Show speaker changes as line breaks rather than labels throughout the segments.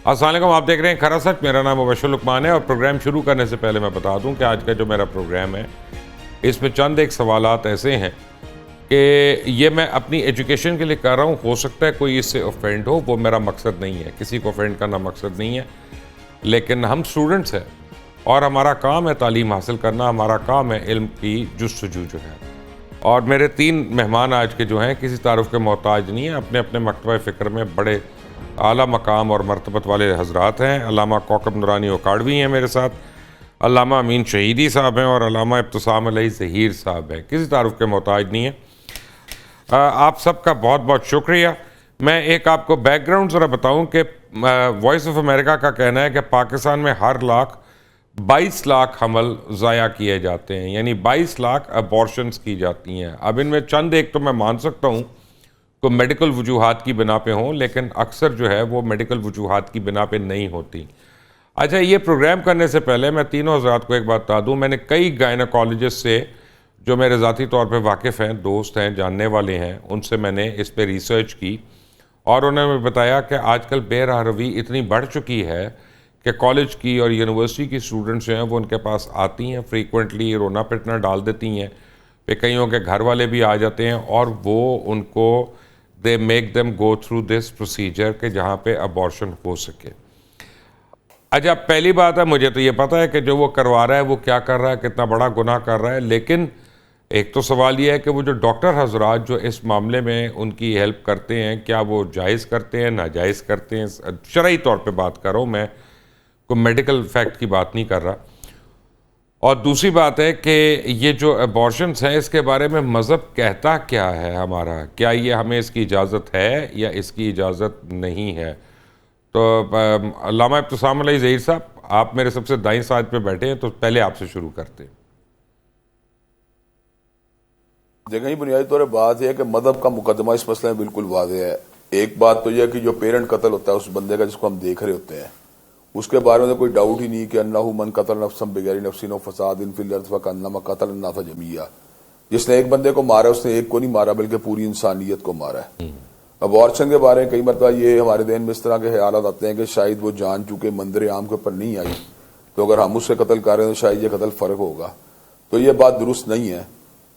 السلام علیکم، آپ دیکھ رہے ہیں کھرا سچ. میرا نام مبشر لقمان ہے اور پروگرام شروع کرنے سے پہلے میں بتا دوں کہ آج کا جو میرا پروگرام ہے اس میں چند ایک سوالات ایسے ہیں کہ یہ میں اپنی ایجوکیشن کے لیے کر رہا ہوں. ہو سکتا ہے کوئی اس سے اوفینڈ ہو، وہ میرا مقصد نہیں ہے، کسی کو اوفینڈ کرنا مقصد نہیں ہے. لیکن ہم اسٹوڈنٹس ہیں اور ہمارا کام ہے تعلیم حاصل کرنا، ہمارا کام ہے علم کی جستجو جو ہے. اور میرے 3 مہمان آج کے جو ہیں کسی تعارف کے محتاج نہیں ہیں، اپنے اپنے مکتبہ فکر میں بڑے اعلیٰ مقام اور مرتبت والے حضرات ہیں. علامہ کوکب نورانی اوکاڑوی ہیں میرے ساتھ، علامہ امین شہیدی صاحب ہیں اور علامہ ابتسام علیہ ظہیر صاحب ہیں. کسی تعارف کے محتاج نہیں ہیں. آپ سب کا بہت بہت شکریہ. میں ایک آپ کو بیک گراؤنڈ ذرا بتاؤں کہ وائس آف امریکہ کا کہنا ہے کہ پاکستان میں ہر لاکھ 22 لاکھ حمل ضائع کیے جاتے ہیں، یعنی 22 لاکھ ابورشنز کی جاتی ہیں. اب ان میں چند ایک تو میں مان سکتا ہوں کو میڈیکل وجوہات کی بنا پہ ہوں، لیکن اکثر جو ہے وہ میڈیکل وجوہات کی بنا پہ نہیں ہوتی. اچھا، یہ پروگرام کرنے سے پہلے میں تینوں حضرات کو ایک بات بتا دوں. میں نے کئی گائنیکالوجسٹ سے جو میرے ذاتی طور پہ واقف ہیں، دوست ہیں، جاننے والے ہیں، ان سے میں نے اس پہ ریسرچ کی اور انہوں نے بتایا کہ آج کل بے راہ روی اتنی بڑھ چکی ہے کہ کالج کی اور یونیورسٹی کی اسٹوڈنٹس جو ہیں وہ ان کے پاس آتی ہیں، فریکوینٹلی رونا پٹنا ڈال دیتی ہیں پہ. کئیوں کے گھر والے بھی آ جاتے ہیں اور وہ ان کو they make them go through this procedure کہ جہاں پہ ابورشن ہو سکے. اچھا، پہلی بات ہے مجھے تو یہ پتہ ہے کہ جو وہ کروا رہا ہے وہ کیا کر رہا ہے، کتنا بڑا گناہ کر رہا ہے. لیکن ایک تو سوال یہ ہے کہ وہ جو ڈاکٹر حضرات جو اس معاملے میں ان کی ہیلپ کرتے ہیں، کیا وہ جائز کرتے ہیں، ناجائز کرتے ہیں؟ شرعی طور پہ بات کر رہا ہوں میں، کوئی میڈیکل فیکٹ کی بات نہیں کر رہا. اور دوسری بات ہے کہ یہ جو ابورشنز ہیں اس کے بارے میں مذہب کہتا کیا ہے ہمارا؟ کیا یہ ہمیں اس کی اجازت ہے یا اس کی اجازت نہیں ہے؟ تو علامہ ابتسام علیہ ظہیر صاحب، آپ میرے سب سے دائیں سائڈ پہ بیٹھے ہیں، تو پہلے آپ سے شروع کرتے ہیں.
دیکھیں جی، بنیادی طور پر بات یہ ہے کہ مذہب کا مقدمہ اس مسئلے میں بالکل واضح ہے. ایک بات تو یہ ہے کہ جو پیرنٹ قتل ہوتا ہے اس بندے کا جس کو ہم دیکھ رہے ہوتے ہیں، اس کے بارے میں کوئی ڈاؤٹ ہی نہیں کہ انہ من قتل نفسا بغیر نفس و فساد فی الارض فکانما قتل الناس جميعا. جس نے ایک بندے کو مارا اس نے ایک کو نہیں مارا بلکہ پوری انسانیت کو مارا ہے. ابورشن کے بارے میں کئی مرتبہ یہ ہمارے ذہن میں اس طرح کے خیالات آتے ہیں کہ شاید وہ جان چونکہ منظر عام کے اوپر نہیں آئی تو اگر ہم اس سے قتل کر رہے ہیں تو شاید یہ قتل فرق ہوگا. تو یہ بات درست نہیں ہے،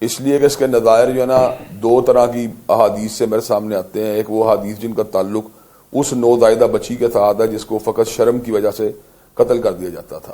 اس لیے کہ اس کے نظائر جو ہے نا 2 طرح کی احادیث سے میرے سامنے آتے ہیں. ایک وہ احادیث جن کا تعلق اس نوزائیدہ بچی کے ساتھ ہے جس کو فقط شرم کی وجہ سے قتل کر دیا جاتا تھا.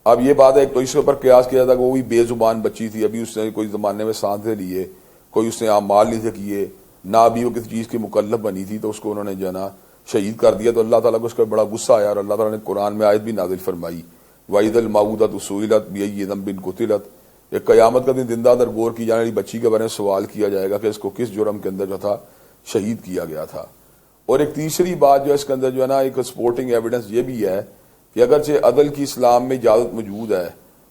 اب یہ بات ہے تو اس کے اوپر قیاس کیا جاتا کہ وہ بھی بے زبان بچی تھی، ابھی اس نے کوئی زمانے میں سانسیں لیے، کوئی اس نے اعمال نہیں سے کیے، نہ ابھی وہ کسی چیز کی مکلف بنی تھی، تو اس کو انہوں نے جو ہے نا شہید کر دیا. تو اللہ تعالیٰ کو اس کا بڑا غصہ آیا اور اللہ تعالیٰ نے قرآن میں آیت بھی نازل فرمائی، وَإِذَا الْمَوْءُودَةُ سُئِلَتْ بِأَيِّ ذَنبٍ قُتِلَتْ. ایک قیامت کا دن زندہ در غور کی جانے والی بچی کے بارے میں سوال کیا جائے گا کہ اس کو کس جرم کے اندر جو تھا شہید کیا گیا تھا. اور ایک تیسری بات جو اس کے اندر جو ہے نا ایک سپورٹنگ ایویڈنس یہ بھی ہے کہ اگرچہ عدل کی اسلام میں اجازت موجود ہے،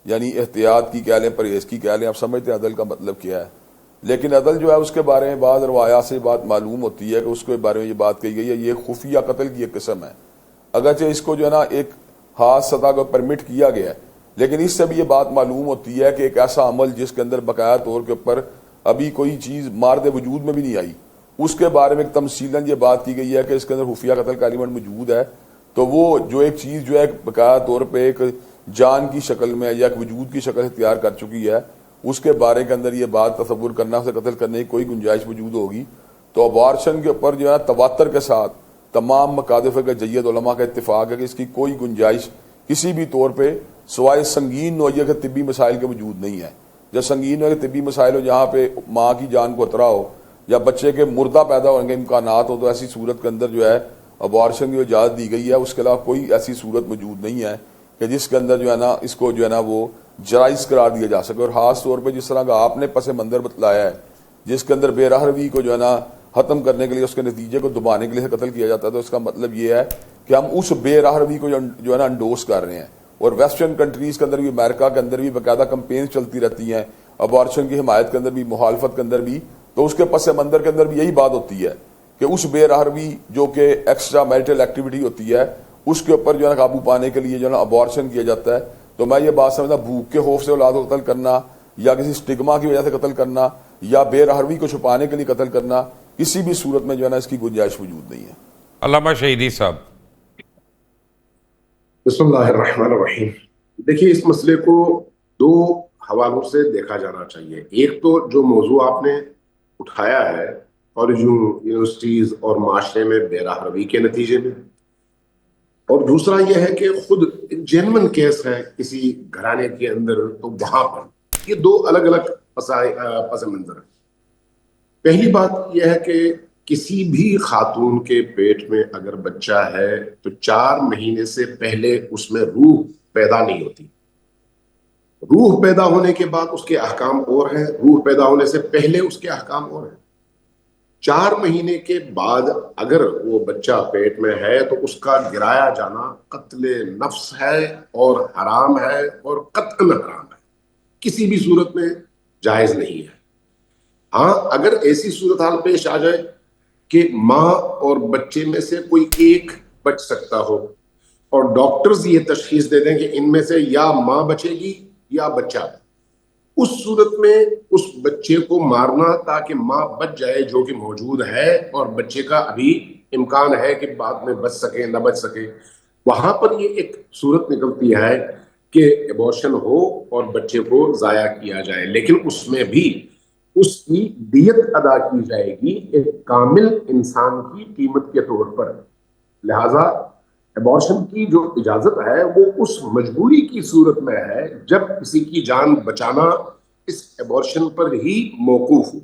یعنی احتیاط کی کہہ لیں، پرہیز کی کہہ لیں، آپ سمجھتے ہیں عدل کا مطلب کیا ہے، لیکن عدل جو ہے اس کے بارے میں بعض روایات سے بات معلوم ہوتی ہے کہ اس کے بارے میں یہ بات کہی گئی ہے یہ خفیہ قتل کی ایک قسم ہے. اگرچہ اس کو جو ہے نا ایک خاص سطح کو پرمٹ کیا گیا ہے، لیکن اس سے بھی یہ بات معلوم ہوتی ہے کہ ایک ایسا عمل جس کے اندر باقاعدہ طور کے اوپر ابھی کوئی چیز مارد وجود میں بھی نہیں آئی، اس کے بارے میں تمثیلاً یہ بات کی گئی ہے کہ اس کے اندر خفیہ قتل کا ایلیمنٹ موجود ہے. تو وہ جو ایک چیز جو ہے باقاعدہ طور پہ ایک جان کی شکل میں یا ایک وجود کی شکل اختیار کر چکی ہے، اس کے بارے کے اندر یہ بات تصور کرنا سے قتل کرنے کی کوئی گنجائش موجود ہوگی. تو ابارشن کے اوپر جو ہے تواتر کے ساتھ تمام مقادف کے جید علماء کا اتفاق ہے کہ اس کی کوئی گنجائش کسی بھی طور پہ سوائے سنگین نوعیت کے طبی مسائل کے موجود نہیں ہے. جب سنگین نوعیت کے طبی مسائل ہو جہاں پہ ماں کی جان کو خطرہ ہو یا بچے کے مردہ پیدا ہونے کے امکانات ہو، تو ایسی صورت کے اندر جو ہے ابارشن کی اجازت دی گئی ہے. اس کے علاوہ کوئی ایسی صورت موجود نہیں ہے کہ جس کے اندر جو ہے نا اس کو جو ہے نا وہ جائز قرار دیا جا سکے. اور خاص طور پہ جس طرح کا آپ نے پس منظر بتلایا ہے جس کے اندر بے راہ روی کو جو ہے نا ختم کرنے کے لیے، اس کے نتیجے کو دبانے کے لیے قتل کیا جاتا ہے، تو اس کا مطلب یہ ہے کہ ہم اس بے راہ روی کو جو ہے نا انڈوس کر رہے ہیں. اور ویسٹرن کنٹریز کے اندر بھی، امریکہ کے اندر بھی باقاعدہ کمپینز چلتی رہتی ہیں ابارشن کی حمایت کے اندر بھی، مخالفت کے اندر بھی. تو اس کے پس منظر کے اندر بھی یہی بات ہوتی ہے کہ اس بے راہ روی جو کہ ایکسٹرا میرٹل ایکٹیویٹی ہوتی ہے اس کے اوپر جو ہے قابو پانے کے لیے جو ہے نا ابارشن کیا جاتا ہے. تو میں یہ بات سمجھتا بھوک کے خوف سے اولاد کو قتل کرنا یا کسی سٹگما کی وجہ سے قتل کرنا یا بے راہ روی کو چھپانے کے لیے قتل کرنا کسی بھی صورت میں جو ہے نا اس کی گنجائش موجود نہیں ہے.
علامہ شہیدی صاحب.
بسم اللہ الرحمن الرحیم. دیکھیے اس مسئلے کو دو حوالوں سے دیکھا جانا چاہیے. ایک تو جو موضوع آپ نے اٹھایا ہے کالجوں، یونیورسٹیز اور معاشرے میں بے راہ روی کے نتیجے میں، اور دوسرا یہ ہے کہ خود جینون کیس ہے کسی گھرانے کے اندر، تو وہاں پر یہ دو الگ الگ پس منظر ہیں. پہلی بات یہ ہے کہ کسی بھی خاتون کے پیٹ میں اگر بچہ ہے تو 4 مہینے سے پہلے اس میں روح پیدا نہیں ہوتی. روح پیدا ہونے کے بعد اس کے احکام اور ہیں، روح پیدا ہونے سے پہلے اس کے احکام اور ہیں. 4 مہینے کے بعد اگر وہ بچہ پیٹ میں ہے تو اس کا گرایا جانا قتل نفس ہے اور حرام ہے اور قطعاً حرام ہے، کسی بھی صورت میں جائز نہیں ہے. ہاں اگر ایسی صورتحال پیش آ جائے کہ ماں اور بچے میں سے کوئی ایک بچ سکتا ہو اور ڈاکٹرز یہ تشخیص دے دیں کہ ان میں سے یا ماں بچے گی یا بچہ، اس صورت میں اس بچے کو مارنا تاکہ ماں بچ جائے جو کہ موجود ہے اور بچے کا ابھی امکان ہے کہ بعد میں بچ سکے نہ بچ سکے، وہاں پر یہ ایک صورت نکلتی ہے کہ ایبورشن ہو اور بچے کو ضائع کیا جائے. لیکن اس میں بھی اس کی دیت ادا کی جائے گی ایک کامل انسان کی قیمت کے طور پر. لہذا ایبورشن کی جو اجازت ہے وہ اس مجبوری کی صورت میں ہے جب کسی کی جان بچانا اس ایبورشن پر ہی موقوف ہو،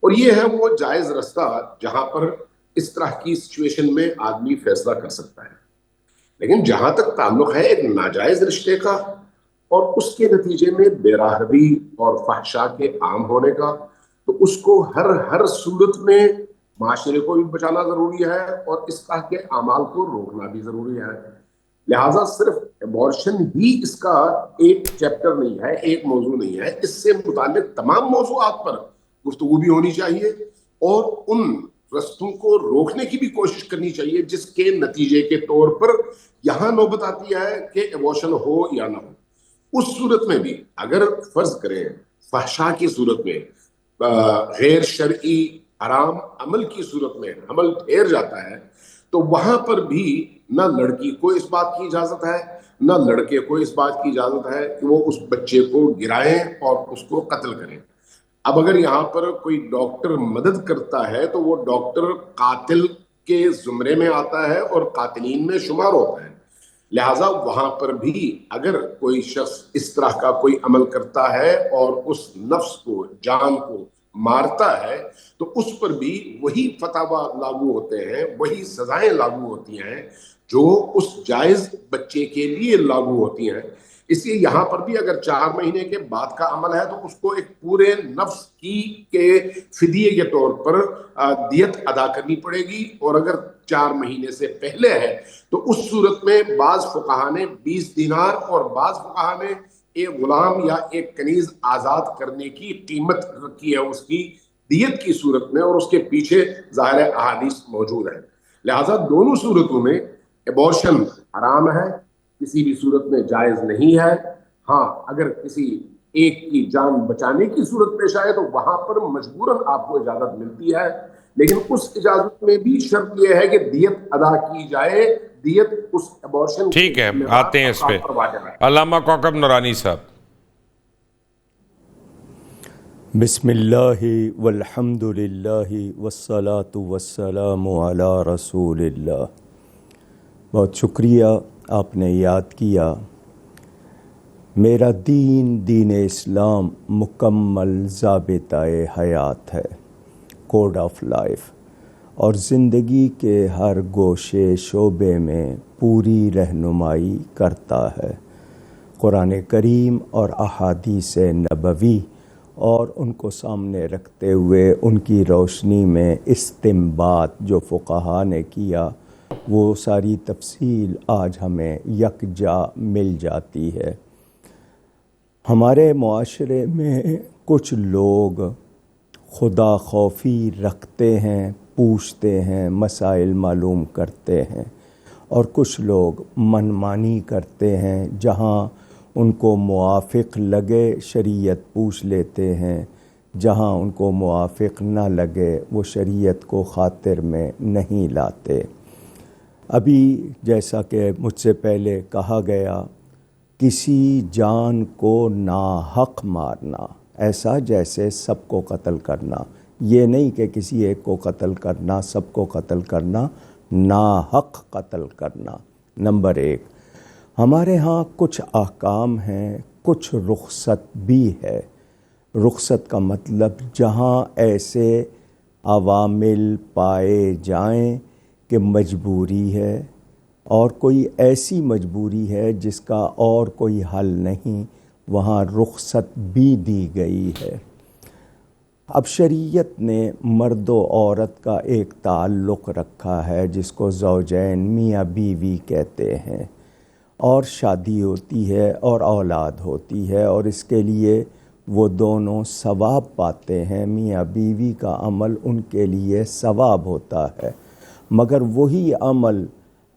اور یہ ہے وہ جائز رستہ جہاں پر اس طرح کی سچویشن میں آدمی فیصلہ کر سکتا ہے. لیکن جہاں تک تعلق ہے ایک ناجائز رشتے کا اور اس کے نتیجے میں بے راہ روی اور فحشا کے عام ہونے کا، تو اس کو ہر صورت میں معاشرے کو بھی بچانا ضروری ہے اور اس طرح کے اعمال کو روکنا بھی ضروری ہے. لہٰذا صرف ایبورشن ہی اس کا ایک چیپٹر نہیں ہے، ایک موضوع نہیں ہے، اس سے متعلق تمام موضوعات پر گفتگو بھی ہونی چاہیے اور ان رستوں کو روکنے کی بھی کوشش کرنی چاہیے جس کے نتیجے کے طور پر یہاں نوبت آتی ہے کہ ایبورشن ہو یا نہ ہو. اس صورت میں بھی اگر فرض کریں فحشا کی صورت میں، غیر شرعی حرام عمل کی صورت میں حمل ٹھہر جاتا ہے تو وہاں پر بھی نہ لڑکی کو اس بات کی اجازت ہے نہ لڑکے کو اس بات کی اجازت ہے کہ وہ اس بچے کو گرائیں اور اس کو قتل کریں. اب اگر یہاں پر کوئی ڈاکٹر مدد کرتا ہے تو وہ ڈاکٹر قاتل کے زمرے میں آتا ہے اور قاتلین میں شمار ہوتا ہے. لہٰذا وہاں پر بھی اگر کوئی شخص اس طرح کا کوئی عمل کرتا ہے اور اس نفس کو، جان کو مارتا ہے تو اس پر بھی وہی فتویٰ لاگو ہوتے ہیں، وہی سزائیں لاگو ہوتی ہیں جو اس جائز بچے کے لیے لاگو ہوتی ہیں. اس لیے یہاں پر بھی اگر 4 مہینے کے بعد کا عمل ہے تو اس کو ایک پورے نفس کی کے فدیے کے طور پر دیت ادا کرنی پڑے گی، اور اگر 4 مہینے سے پہلے ہے تو اس صورت میں بعض فقہا نے 20 دینار اور بعض فقہا نے ایک غلام یا ایک کنیز آزاد کرنے کی قیمت رکھی ہے اس کی دیت کی صورت میں، اور اس کے پیچھے ظاہر احادیث موجود ہیں. لہٰذا دونوں صورتوں میں ایبورشن حرام ہے، کسی بھی صورت میں جائز نہیں ہے. ہاں اگر کسی ایک کی جان بچانے کی صورت پیش آئے تو وہاں پر مجبوراً آپ کو اجازت ملتی ہے، لیکن اس اجازت میں بھی شرط یہ ہے کہ دیت ادا کی جائے. دیت اس ایبورشن کے
ٹھیک ہے،
ذمہ دار
آتے ہیں اس پہ.
افراد پر واجب ہے.
علامہ کوکب نورانی صاحب.
بسم اللہ والحمد للہ والصلاة والسلام علی رسول اللہ. بہت شکریہ آپ نے یاد کیا. میرا دین، دین اسلام مکمل ضابطۂ حیات ہے، کوڈ آف لائف، اور زندگی کے ہر گوشے شعبے میں پوری رہنمائی کرتا ہے. قرآن کریم اور احادیث نبوی اور ان کو سامنے رکھتے ہوئے ان کی روشنی میں استنباط جو فقہا نے کیا وہ ساری تفصیل آج ہمیں یکجا مل جاتی ہے. ہمارے معاشرے میں کچھ لوگ خدا خوفی رکھتے ہیں، پوچھتے ہیں، مسائل معلوم کرتے ہیں، اور کچھ لوگ منمانی کرتے ہیں، جہاں ان کو موافق لگے شریعت پوچھ لیتے ہیں، جہاں ان کو موافق نہ لگے وہ شریعت کو خاطر میں نہیں لاتے. ابھی جیسا کہ مجھ سے پہلے کہا گیا، کسی جان کو ناحق مارنا ایسا جیسے سب کو قتل کرنا، یہ نہیں کہ کسی ایک کو قتل کرنا، سب کو قتل کرنا، ناحق قتل کرنا۔ نمبر 1، ہمارے ہاں کچھ احکام ہیں، کچھ رخصت بھی ہے۔ رخصت کا مطلب جہاں ایسے عوامل پائے جائیں کہ مجبوری ہے اور کوئی ایسی مجبوری ہے جس کا اور کوئی حل نہیں، وہاں رخصت بھی دی گئی ہے۔ اب شریعت نے مرد و عورت کا ایک تعلق رکھا ہے جس کو زوجین، میاں بیوی کہتے ہیں، اور شادی ہوتی ہے اور اولاد ہوتی ہے، اور اس کے لیے وہ دونوں ثواب پاتے ہیں۔ میاں بیوی کا عمل ان کے لیے ثواب ہوتا ہے، مگر وہی عمل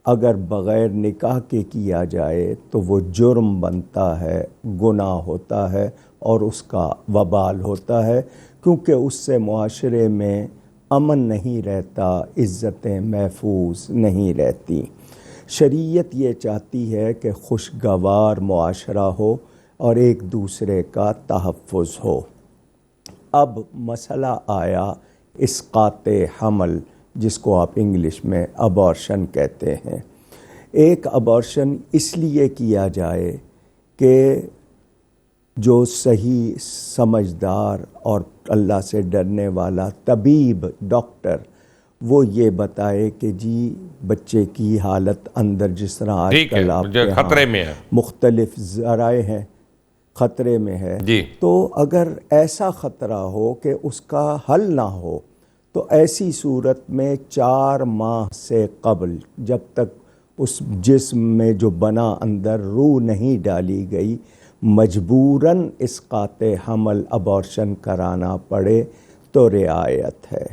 اگر بغیر نکاح کے کیا جائے تو وہ جرم بنتا ہے، گناہ ہوتا ہے، اور اس کا وبال ہوتا ہے، کیونکہ اس سے معاشرے میں امن نہیں رہتا، عزتیں محفوظ نہیں رہتی۔ شریعت یہ چاہتی ہے کہ خوشگوار معاشرہ ہو اور ایک دوسرے کا تحفظ ہو۔ اب مسئلہ آیا اسقاط حمل، جس کو آپ انگلش میں ابارشن کہتے ہیں۔ ایک ابارشن اس لیے کیا جائے کہ جو صحیح سمجھدار اور اللہ سے ڈرنے والا طبیب، ڈاکٹر، وہ یہ بتائے کہ جی بچے کی حالت اندر جس طرح آج کل آپ کے
خطرے میں ہے،
مختلف ذرائع ہیں، خطرے میں ہے، تو اگر ایسا خطرہ ہو کہ اس کا حل نہ ہو تو ایسی صورت میں 4 ماہ سے قبل، جب تک اس جسم میں جو بنا اندر روح نہیں ڈالی گئی، مجبوراً اسقاط حمل، ابارشن کرانا پڑے تو رعایت ہے۔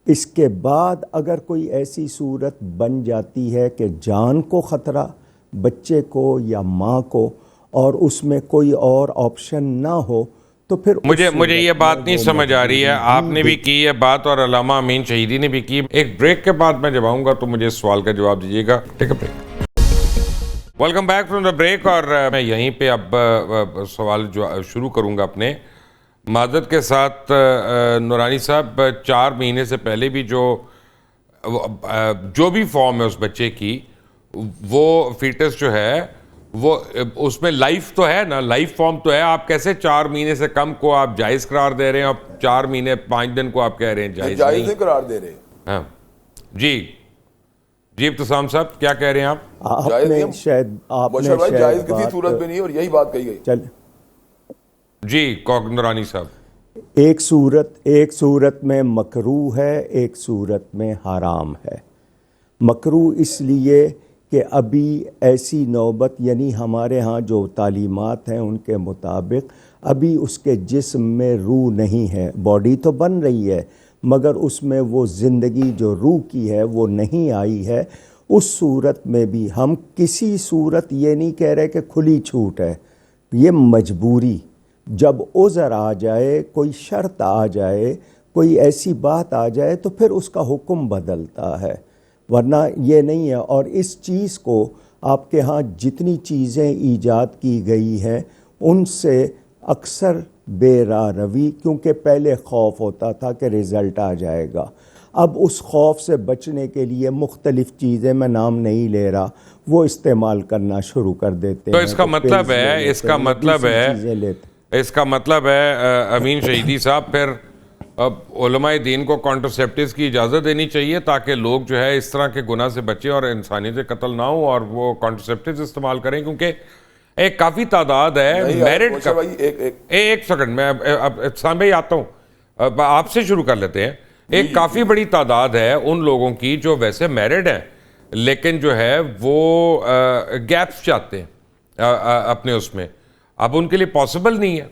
اس کے بعد اگر کوئی ایسی صورت بن جاتی ہے کہ جان کو خطرہ، بچے کو یا ماں کو، اور اس میں کوئی اور آپشن نہ ہو، تو پھر
مجھے یہ بات نہیں سمجھ آ رہی ہے۔ آپ نے بھی کی یہ بات اور علامہ امین شہیدی نے بھی کی۔ ایک بریک کے بعد میں جب آؤں گا تو مجھے اس سوال کا جواب دیجیے گا۔ Take a break. Welcome back from the break, اور میں یہیں پہ اب سوال شروع کروں گا اپنے۔ معذرت کے ساتھ نورانی صاحب، 4 مہینے سے پہلے بھی جو بھی فارم ہے اس بچے کی، وہ فیٹس جو ہے وہ اس میں لائف تو ہے نا، لائف فارم تو ہے۔ آپ کیسے 4 مہینے سے کم کو آپ جائز قرار دے رہے ہیں، اور 4 مہینے 5 دن کو آپ کہہ رہے ہیں جائز
نہیں قرار دے رہے؟
ہاں جی ابتسام صاحب کیا کہہ رہے ہیں آپ؟
جائز کسی صورت میں نہیں، اور یہی بات کہی گئی۔
جی نورانی صاحب،
ایک صورت میں مکروہ ہے، ایک صورت میں حرام ہے۔ مکروہ اس لیے کہ ابھی ایسی نوبت، یعنی ہمارے ہاں جو تعلیمات ہیں ان کے مطابق ابھی اس کے جسم میں روح نہیں ہے، باڈی تو بن رہی ہے مگر اس میں وہ زندگی جو روح کی ہے وہ نہیں آئی ہے۔ اس صورت میں بھی ہم کسی صورت یہ نہیں کہہ رہے کہ کھلی چھوٹ ہے، یہ مجبوری، جب عذر آ جائے، کوئی شرط آ جائے، کوئی ایسی بات آ جائے تو پھر اس کا حکم بدلتا ہے، ورنہ یہ نہیں ہے۔ اور اس چیز کو آپ کے ہاں جتنی چیزیں ایجاد کی گئی ہیں ان سے اکثر بے راہ روی، کیونکہ پہلے خوف ہوتا تھا کہ رزلٹ آ جائے گا، اب اس خوف سے بچنے کے لیے مختلف چیزیں، میں نام نہیں لے رہا، وہ استعمال کرنا شروع کر دیتے ہیں۔
تو اس کا مطلب ہے امین شہیدی صاحب، پھر اب علماء دین کو کانٹرسیپٹیوز کی اجازت دینی چاہیے تاکہ لوگ جو ہے اس طرح کے گناہ سے بچیں اور انسانیت قتل نہ ہو، اور وہ کانٹرسیپٹیوز استعمال کریں، کیونکہ ایک کافی تعداد ہے میرڈ کا۔ ایک سیکنڈ، میں احسان بھائی آتا ہوں، آپ سے شروع کر لیتے ہیں۔ ایک کافی بڑی تعداد ہے ان لوگوں کی جو ویسے میرڈ ہیں لیکن جو ہے وہ گیپس چاہتے ہیں اپنے اس میں، اب ان کے لیے پاسبل نہیں ہے۔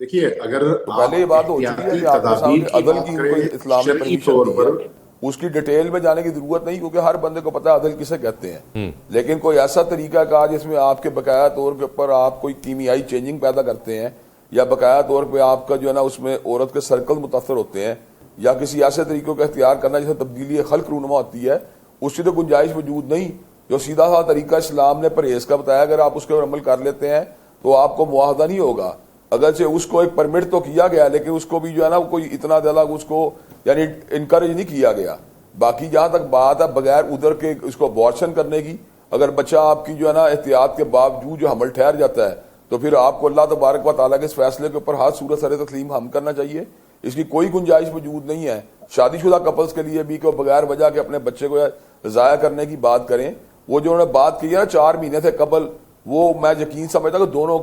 دیکھیے، اگر
پہلے یہ بات ہو چکی ہے کہ آپ کے سامنے عدل کی اسلام نے پرمیشن دی ہے، اس کی ڈیٹیل میں جانے کی ضرورت نہیں، کیونکہ ہر بندے کو پتہ ہے عدل کسے کہتے ہیں، لیکن کوئی ایسا طریقہ کار جس میں آپ کے بقایا طور کے اوپر آپ کوئی کیمیائی چینجنگ پیدا کرتے ہیں، یا بقایا طور پہ آپ کا جو ہے نا اس میں عورت کے سرکل متاثر ہوتے ہیں، یا کسی ایسے طریقوں کا اختیار کرنا جیسے تبدیلی خلق رونما ہوتی ہے، اس کی تو گنجائش وجود نہیں. جو سیدھا سا طریقہ اسلام نے پرہیز کا بتایا، اگر آپ اس کے اوپر عمل کر لیتے ہیں تو آپ کو معاہدہ نہیں ہوگا. اگرچہ اس کو ایک پرمٹ تو کیا گیا لیکن اس کو بھی جو ہے نا کوئی اتنا زیادہ اس کو یعنی انکریج نہیں کیا گیا. باقی جہاں تک بات ہے بغیر ادھر کے اس کو ابارشن کرنے کی، اگر بچہ آپ کی جو ہے نا احتیاط کے باوجود جو حمل ٹھہر جاتا ہے تو پھر آپ کو اللہ تبارک و تعالیٰ کے اس فیصلے کے اوپر ہر صورت سر تسلیم ہم کرنا چاہیے. اس کی کوئی گنجائش موجود نہیں ہے. شادی شدہ کپلز کے لیے بھی کہ وہ بغیر وجہ کے اپنے بچے کو ضائع کرنے کی بات کریں. وہ جو انہوں نے بات کی ہے نا 4 مہینے سے قبل، وہ میں یقین سمجھتا کہ دونوں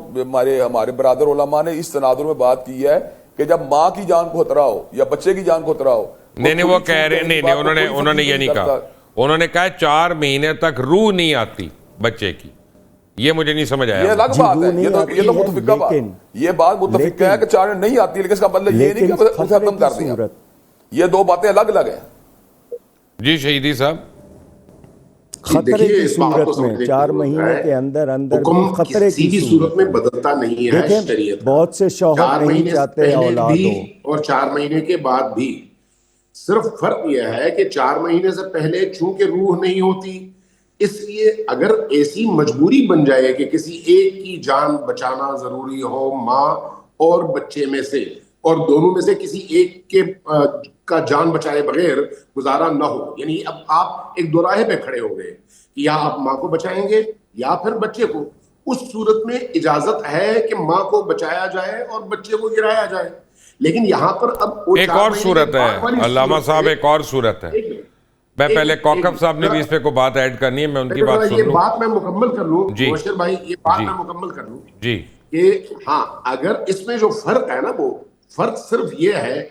ہمارے برادر علماء نے اس تناظر میں بات کی ہے کہ جب ماں کی جان کو خطرہ ہو یا بچے کی جان کو خطرہ ہو.
نہیں وہ کہہ رہے نہیں انہوں نے یہ نہیں کہا. انہوں نے کہا 4 مہینے تک روح نہیں آتی بچے کی. یہ مجھے نہیں سمجھ آیا.
یہ الگ بات ہے، یہ تو متفقہ بات، یہ بات متفقہ ہے کہ 4 نہیں آتی، لیکن اس کا مطلب یہ نہیں کہ اسے ختم کر دیں. یہ دو باتیں الگ الگ ہیں.
جی شہیدی صاحب.
خطرے کی صورت میں 4 مہینے کے اندر خطرے کی
صورت میں بدلتا نہیں ہے شریعت.
بہت سے شوہر نہیں چاہتے اولاد ہو،
اور 4 مہینے کے بعد بھی. صرف فرق یہ ہے کہ 4 مہینے سے پہلے چونکہ روح نہیں ہوتی، اس لیے اگر ایسی مجبوری بن جائے کہ کسی ایک کی جان بچانا ضروری ہو، ماں اور بچے میں سے، اور دونوں میں سے کسی ایک کے کا جان بچائے بغیر گزارا نہ ہو، یعنی اب آپ ایک دوراہے پہ کھڑے ہو گئے کہ یا آپ ماں کو بچائیں گے یا پھر بچے کو. اس صورت میں اجازت ہے کہ ماں کو بچایا جائے اور بچے کو گرایا جائے. لیکن یہاں پر اب
ایک اور صورت ہے علامہ صاحب، ایک اور صورت ہے. میں پہلے کوکب صاحب نے بھی اس پہ کوئی بات ایڈ کرنی ہے، میں ان کی بات سن لوں.
یہ بات میں مکمل کر لوں
جی
مبشر بھائی، یہ بات میں مکمل کر لوں
جی
کہ ہاں اگر اس میں جو فرق ہے نا، وہ فرق صرف یہ ہے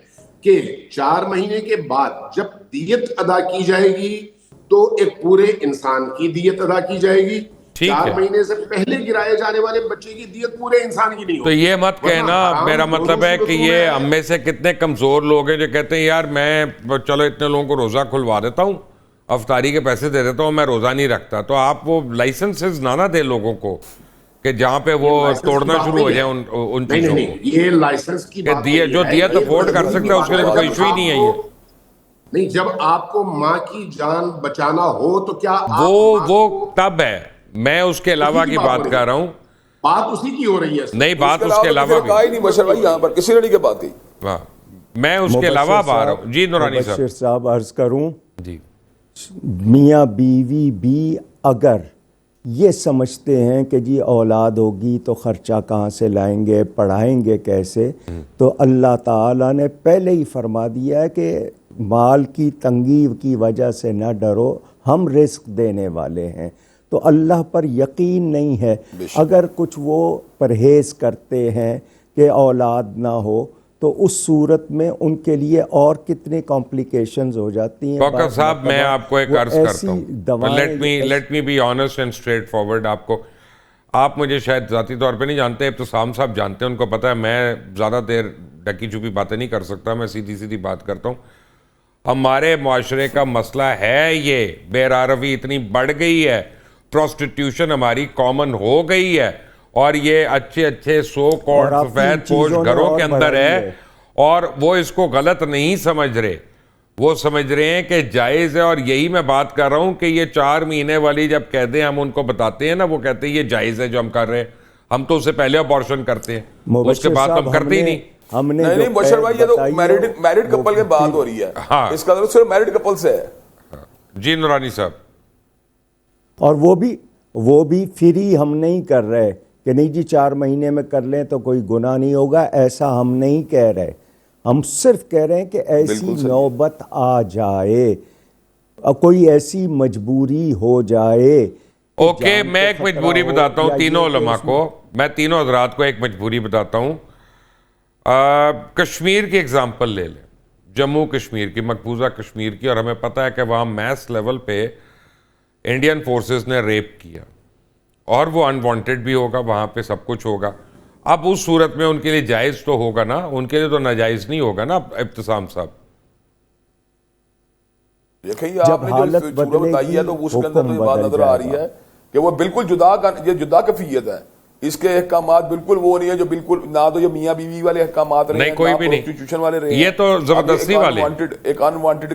کہ 4 مہینے کے بعد جب دیت ادا کی جائے گی تو ایک پورے انسان کی دیت ادا کی جائے گی. 4 مہینے سے پہلے گرائے جانے والے بچے کی دیت پورے انسان کی نہیں ہوگی.
تو یہ مت کہنا، میرا مطلب ہے کہ یہ ہم میں سے کتنے کمزور لوگ ہیں جو کہتے ہیں یار میں چلو اتنے لوگوں کو روزہ کھلوا دیتا ہوں، افطاری کے پیسے دے دیتا ہوں، میں روزہ نہیں رکھتا. تو آپ وہ لائسنسز نہ دیں لوگوں کو کہ جہاں پہ وہ توڑنا شروع ہو جائے ان چیزوں کو.
یہ لائسنس کی بات
کہ جو دیت افورڈ کر سکتا ہے اس کے لیے کوئی ایشو ہی نہیں ہے. یہ
نہیں، جب آپ کو ماں کی جان بچانا ہو تو کیا
وہ تب ہے. میں اس کے علاوہ کی بات کر رہا ہوں.
بات اسی کی ہو رہی ہے.
نہیں، بات اس کے علاوہ بھی
نہیں بشر بھائی، یہاں پر کسی نے نہیں کہ بات کی.
میں اس کے علاوہ آ رہا ہوں. جی نورانی
صاحب عرض کروں.
جی
میاں بیوی بھی اگر یہ سمجھتے ہیں کہ جی اولاد ہوگی تو خرچہ کہاں سے لائیں گے، پڑھائیں گے کیسے، تو اللہ تعالیٰ نے پہلے ہی فرما دیا ہے کہ مال کی تنگی کی وجہ سے نہ ڈرو، ہم رزق دینے والے ہیں. تو اللہ پر یقین نہیں ہے. اگر کچھ وہ پرہیز کرتے ہیں کہ اولاد نہ ہو تو اس صورت میں ان کے لیے اور کتنی کمپلیکیشنز ہو جاتی ہیں.
کوکب صاحب میں آپ کو ایک عرض کرتا ہوں، let me be honest and straightforward. آپ مجھے شاید ذاتی طور پہ نہیں جانتے، ابتسام صاحب جانتے ہیں، ان کو پتہ ہے میں زیادہ دیر ڈکی چھپی باتیں نہیں کر سکتا، میں سیدھی بات کرتا ہوں. ہمارے معاشرے کا مسئلہ ہے یہ بے راروی اتنی بڑھ گئی ہے، پروسٹیٹیوشن ہماری کامن ہو گئی ہے، اور یہ اچھے سو کالڈ سفید پوش گھروں کے اندر ہے، اور وہ اس کو غلط نہیں سمجھ رہے. وہ سمجھ رہے ہیں کہ جائز ہے. اور یہی میں بات کر رہا ہوں کہ یہ 4 مہینے والی جب قیدیں ہم ان کو بتاتے ہیں نا، وہ کہتے ہیں یہ جائز ہے جو ہم کر رہے ہیں. ہم تو اس سے پہلے ابارشن کرتے ہیں، اس کے بعد ہم کرتے ہی نہیں.
نہیں بشر بھائی، یہ تو میرڈ کپل کی بات ہو رہی ہے. اس کا صرف میرڈ کپل سے ہے.
جی نورانی صاحب.
اور وہ بھی فری ہم نہیں کر رہے کہ نہیں جی 4 مہینے میں کر لیں تو کوئی گناہ نہیں ہوگا، ایسا ہم نہیں کہہ رہے. ہم صرف کہہ رہے ہیں کہ ایسی نوبت آ جائے، کوئی ایسی مجبوری ہو جائے.
اوکے، میں ایک مجبوری بتاتا ہوں تینوں علماء کو، میں تینوں حضرات کو ایک مجبوری بتاتا ہوں. کشمیر کی اگزامپل لے لیں، جموں کشمیر کی، مقبوضہ کشمیر کی، اور ہمیں پتہ ہے کہ وہاں میس لیول پہ انڈین فورسز نے ریپ کیا، اور وہ انوانٹڈ بھی ہوگا، وہاں پہ سب کچھ ہوگا. اب اس صورت میں ان کے لیے جائز تو ہوگا نا، ان کے لیے تو ناجائز نہیں ہوگا نا. ابتسام صاحب
دیکھیں، آپ نے جو صورت بتائی ہے تو اس کے اندر تو یہ بات نظر آ رہی ہے کہ وہ بالکل جدا کیفیت ہے. اس کے احکامات بالکل وہ نہیں ہے جو بالکل نہ تو یہ میاں بیوی والے احکامات رہے
نہیں،
ہیں،
کوئی
نہ
بھی نہیں،
پروسٹیٹیوشن والے رہے ہیں،
یہ تو زبردستی والے
ایک انوانٹیڈ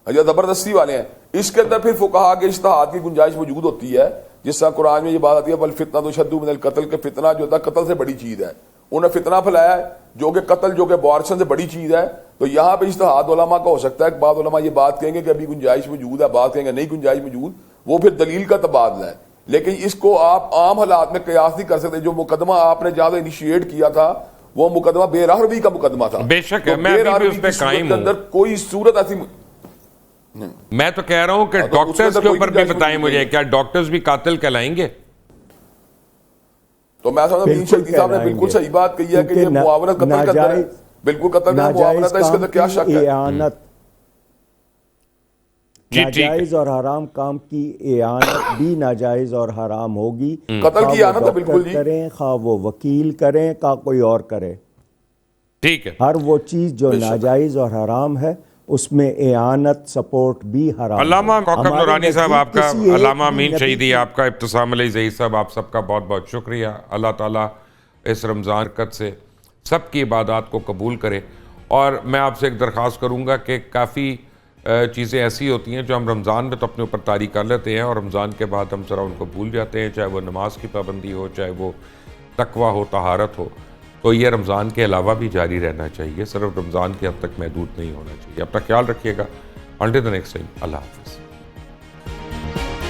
یا زبردستی والے ہیں. اس کے اندر پھر فقہا کے اجتہاد کی گنجائش موجود ہوتی ہے، جس طرح قرآن میں یہ بات آتی ہے والفتنہ اشد من القتل، کہ فتنہ جو ہوتا ہے قتل سے بڑی چیز ہے. انہوں نے فتنہ پھیلایا ہے جو کہ قتل، جو کہ بارشن سے بڑی چیز ہے. تو یہاں پہ اجتہاد علماء کا ہو سکتا ہے کہ بعض علماء یہ بات کہیں گے کہ ابھی گنجائش موجود ہے، بعض کہیں گے نہیں گنجائش موجود، وہ پھر دلیل کا تبادلہ ہے. لیکن اس کو آپ عام حالات میں قیاس نہیں کر سکتے. جو مقدمہ آپ نے جہاں انیشیٹ کیا تھا وہ مقدمہ بے راہ روی کا مقدمہ تھا.
بے شک ہے، میں ابھی بھی اس پہ قائم ہوں.
اندر کوئی صورت ایسی
میں تو کہہ رہا ہوں کہ ڈاکٹرز کے اوپر بھی بتائیں مجھے، کیا ڈاکٹرز بھی قاتل کہلائیں گے؟
تو میں سمجھتا ہوں مین شیخی صاحب نے بالکل صحیح بات کہی ہے کہ یہ معاونت قتل کے اندر ہے، بالکل قتل کا معاونت ہے، اس کے اندر کیا شک ہے؟
ناجائز اور حرام کام کی اعانت بھی ناجائز اور حرام ہوگی.
قتل کی اعانت ہے بالکل جی،
کریں خواہ وہ وکیل کریں خواہ کوئی اور کرے،
ٹھیک ہے.
ہر وہ چیز جو ناجائز اور حرام ہے اس میں اعانت سپورٹ بھی حرام.
علامہ کوکب نورانی صاحب آپ کا، علامہ امین شہیدی آپ کا، ابتسام علی ظہیر صاحب آپ سب کا بہت بہت شکریہ. اللہ تعالیٰ اس رمضان برکت سے سب کی عبادات کو قبول کرے. اور میں آپ سے ایک درخواست کروں گا کہ کافی چیزیں ایسی ہوتی ہیں جو ہم رمضان میں تو اپنے اوپر طاری کر لیتے ہیں اور رمضان کے بعد ہم ذرا ان کو بھول جاتے ہیں، چاہے وہ نماز کی پابندی ہو، چاہے وہ تقویٰ ہو، طہارت ہو. تو یہ رمضان کے علاوہ بھی جاری رہنا چاہیے، صرف رمضان کے حد تک محدود نہیں ہونا چاہیے. اپنا خیال رکھیے گا. انٹل دی نیکسٹ ٹائم، اللہ حافظ.